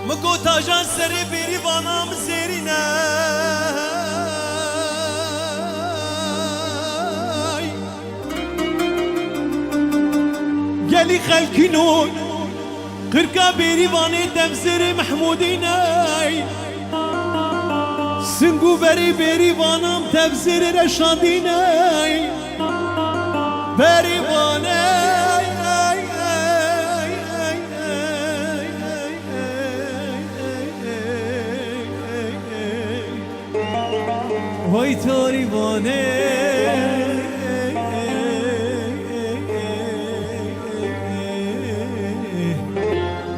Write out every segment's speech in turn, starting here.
مگو تاجان سری بیری وانام زیرینه گلی خلکینون قرقا بیری وانی دمزر محمودینه سنگو بری بیری وانام تبزر رشادینه بری وانه وای تاری وانه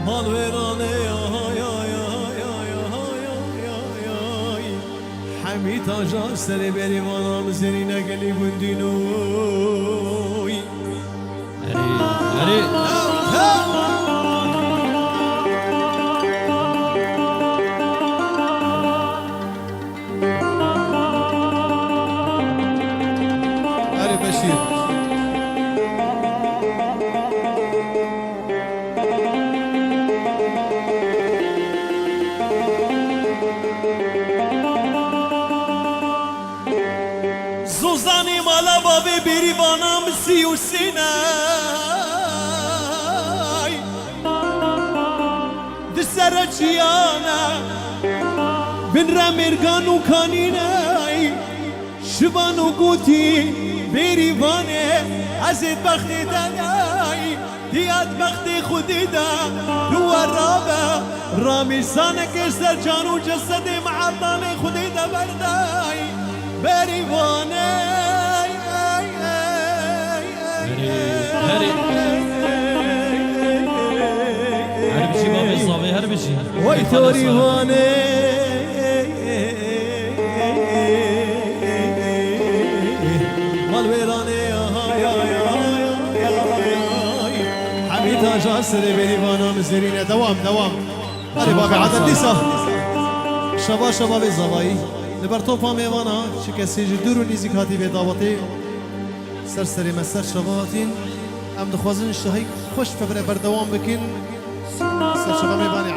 مال ویرانه حمید آجان سری بری وانام زنی نگلی بندینوی زوزانی مالا بابی بیری وانام سیوسینه دسر چیانه بن رمرگان و کانینه شبان و گوتی بیری وانه ازید بختی دنای دیاد بختی خودی دا رو رابه رامیسانه کشتر جان و جسد معطان خودی دا بردای بری وانه هر بشی بابی صابی هر بشی وای توری وانه مال ویرانه حمید آجان سری بری وانام زرینه دوام هری بابی عدد نیسا شبا به زوایی لبر توپا میوانا چه کسی دور و نیزی کاتی به دعوتی سرسری مسر شباتین ام دخوازن شهی خوش ببره بردوام بکن سر شبا میوانی